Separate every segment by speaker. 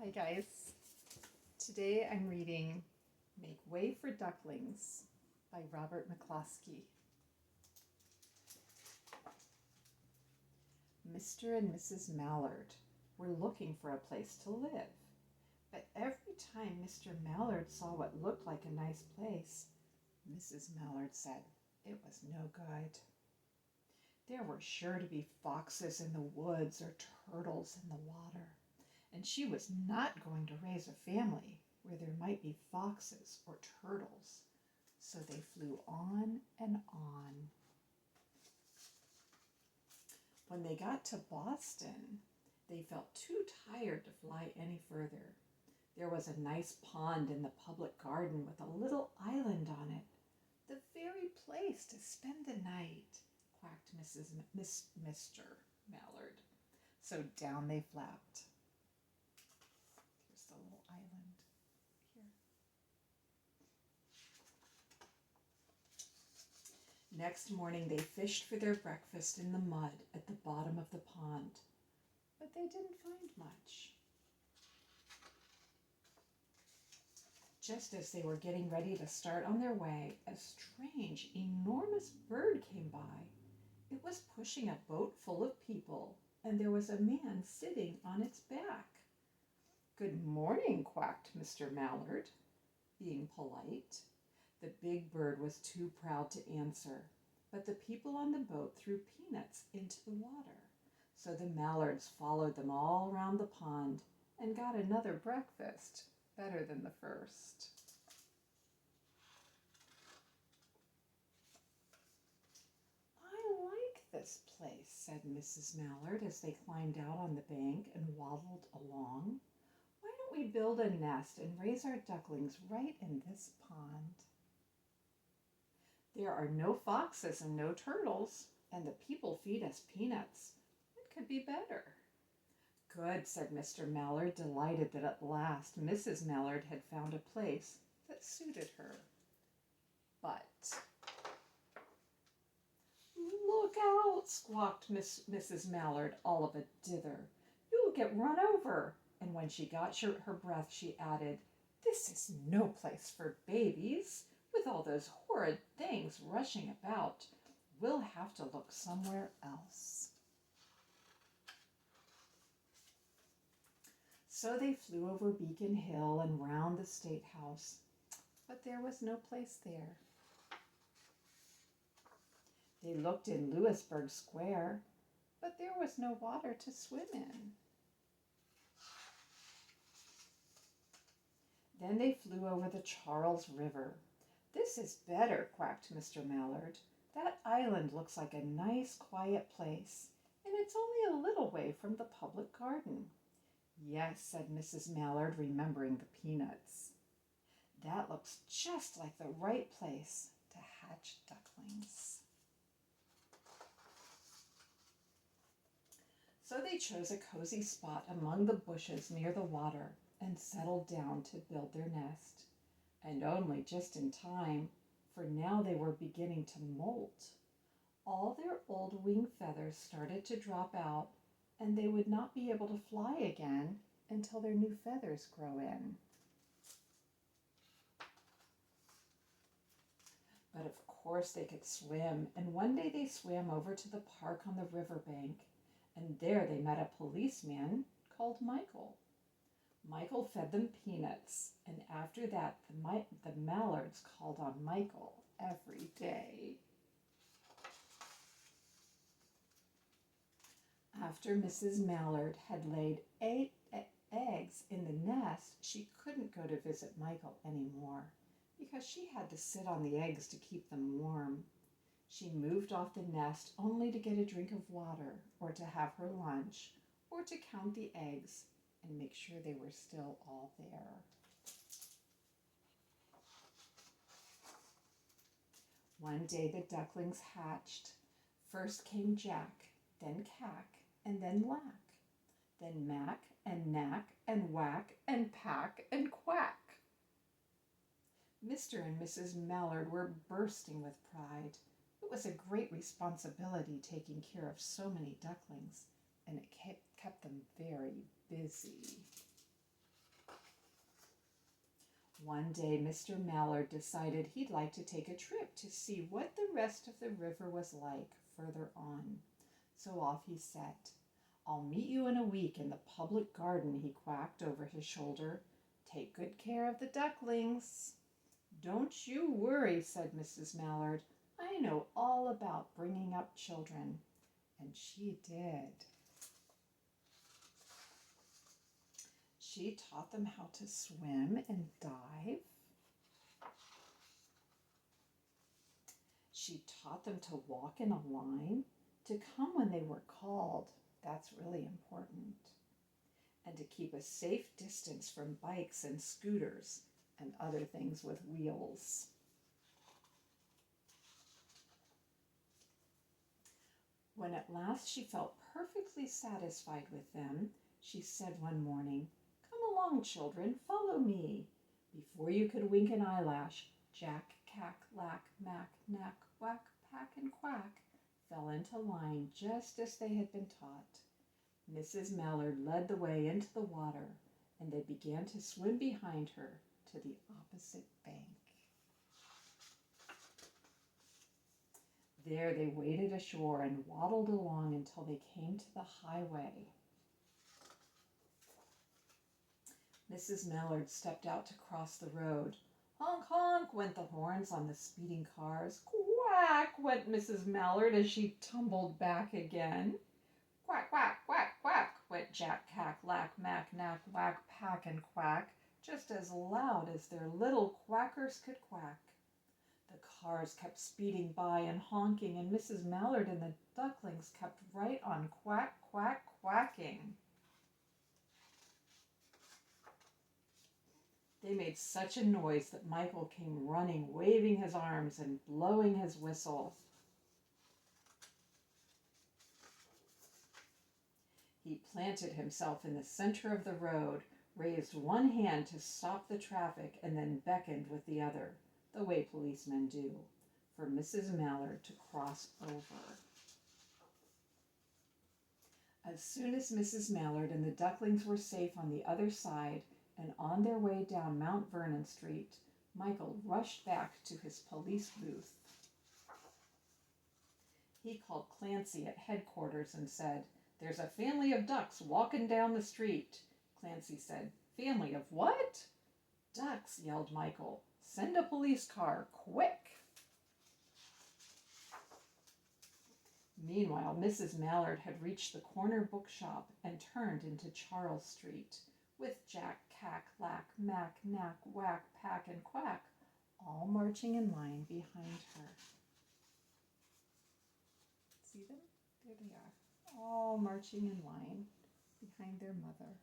Speaker 1: Hi guys. Today I'm reading Make Way for Ducklings by Robert McCloskey. Mr. and Mrs. Mallard were looking for a place to live, but every time Mr. Mallard saw what looked like a nice place, Mrs. Mallard said it was no good. There were sure to be foxes in the woods or turtles in the water, and she was not going to raise a family where there might be foxes or turtles. So they flew on and on. When they got to Boston, they felt too tired to fly any further. There was a nice pond in the public garden with a little island on it. The very place to spend the night, quacked Mr. Mallard. So down they flapped. Here's the little island here. Next morning they fished for their breakfast in the mud at the bottom of the pond, but they didn't find much. Just as they were getting ready to start on their way, a strange, enormous bird came by. It was pushing a boat full of people, and there was a man sitting on its back. "Good morning," quacked Mr. Mallard, being polite. The big bird was too proud to answer, but the people on the boat threw peanuts into the water, so the Mallards followed them all round the pond and got another breakfast, better than the first. "I like this place," said Mrs. Mallard as they climbed out on the bank and waddled along. "Why don't we build a nest and raise our ducklings right in this pond? There are no foxes and no turtles, and the people feed us peanuts. What could be better?" "Good," said Mr. Mallard, delighted that at last Mrs. Mallard had found a place that suited her. But "Look out!" squawked Mrs. Mallard, all of a dither. "You'll get run over." And when she got her breath, she added, "This is no place for babies, with all those horrid things rushing about. We'll have to look somewhere else." So they flew over Beacon Hill and round the State House, but there was no place there. They looked in Louisburg Square, but there was no water to swim in. Then they flew over the Charles River. "This is better," quacked Mr. Mallard. "That island looks like a nice, quiet place, and it's only a little way from the public garden." "Yes," said Mrs. Mallard, remembering the peanuts. "That looks just like the right place to hatch ducklings." So they chose a cozy spot among the bushes near the water and settled down to build their nest. And only just in time, for now they were beginning to molt. All their old wing feathers started to drop out, and they would not be able to fly again until their new feathers grow in. But of course they could swim, and one day they swam over to the park on the riverbank, and there they met a policeman called Michael. Michael fed them peanuts, and after that the Mallards called on Michael every day. After Mrs. Mallard had laid 8 eggs in the nest, she couldn't go to visit Michael anymore because she had to sit on the eggs to keep them warm. She moved off the nest only to get a drink of water, or to have her lunch, or to count the eggs and make sure they were still all there. One day the ducklings hatched. First came Jack, then Cack, and then Lack, then Mack and Knack and Whack and Pack and Quack. Mr. and Mrs. Mallard were bursting with pride. It was a great responsibility taking care of so many ducklings, and it kept them very busy. One day Mr. Mallard decided he'd like to take a trip to see what the rest of the river was like further on. So off he set. "I'll meet you in a week in the public garden," he quacked over his shoulder. "Take good care of the ducklings." "Don't you worry," said Mrs. Mallard. "I know all about bringing up children." And she did. She taught them how to swim and dive. She taught them to walk in a line, to come when they were called. That's really important. And to keep a safe distance from bikes and scooters and other things with wheels. When at last she felt perfectly satisfied with them, she said one morning, "Come along, children, follow me." Before you could wink an eyelash, Jack, Cack, Lack, Mack, Knack, Whack, Pack, and Quack fell into line just as they had been taught. Mrs. Mallard led the way into the water, and they began to swim behind her to the opposite bank. There they waded ashore and waddled along until they came to the highway. Mrs. Mallard stepped out to cross the road. Honk, honk went the horns on the speeding cars. Quack went Mrs. Mallard as she tumbled back again. Quack, quack, quack, quack went Jack, Cack, Lack, Mack, Knack, Whack, Pack, and Quack, just as loud as their little quackers could quack. The cars kept speeding by and honking, and Mrs. Mallard and the ducklings kept right on quack, quack, quacking. They made such a noise that Michael came running, waving his arms and blowing his whistle. He planted himself in the center of the road, raised one hand to stop the traffic, and then beckoned with the other, the way policemen do, for Mrs. Mallard to cross over. As soon as Mrs. Mallard and the ducklings were safe on the other side and on their way down Mount Vernon Street, Michael rushed back to his police booth. He called Clancy at headquarters and said, "There's a family of ducks walking down the street." Clancy said, "Family of what?" "Ducks," yelled Michael. "Send a police car, quick." Meanwhile, Mrs. Mallard had reached the corner bookshop and turned into Charles Street, with Jack, Cack, Lack, Mack, Knack, Whack, Pack, and Quack all marching in line behind her. See them? There they are, all marching in line behind their mother.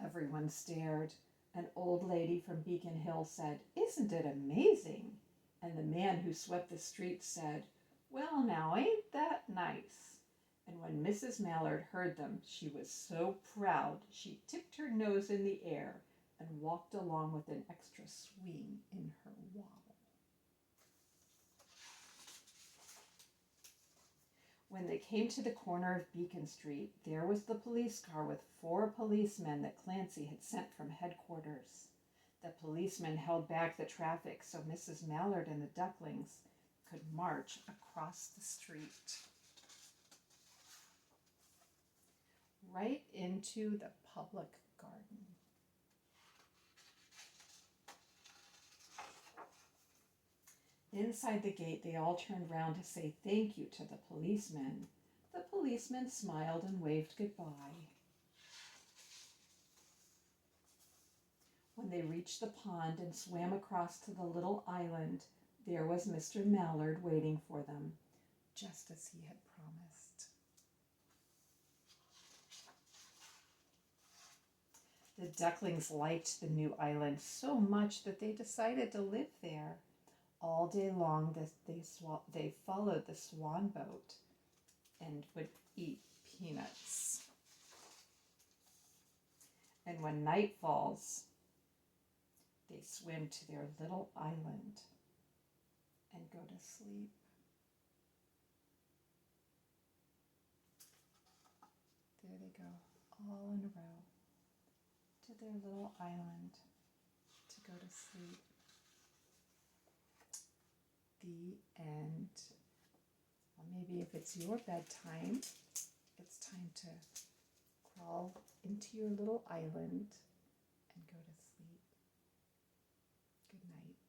Speaker 1: Everyone stared. An old lady from Beacon Hill said, "Isn't it amazing?" And the man who swept the street said, "Well, now, ain't that nice?" And when Mrs. Mallard heard them, she was so proud she tipped her nose in the air and walked along with an extra swing in her waddle. When they came to the corner of Beacon Street, there was the police car with 4 policemen that Clancy had sent from headquarters. The policemen held back the traffic so Mrs. Mallard and the ducklings could march across the street. Right into the public garden. Inside the gate, they all turned round to say thank you to the policemen. The policemen smiled and waved goodbye. When they reached the pond and swam across to the little island, there was Mr. Mallard waiting for them, just as he had promised. The ducklings liked the new island so much that they decided to live there. All day long, they followed the swan boat and would eat peanuts. And when night falls, they swim to their little island and go to sleep. There they go, all in a row. to their little island to go to sleep. The end. Well, maybe if it's your bedtime, it's time to crawl into your little island and go to sleep. Good night.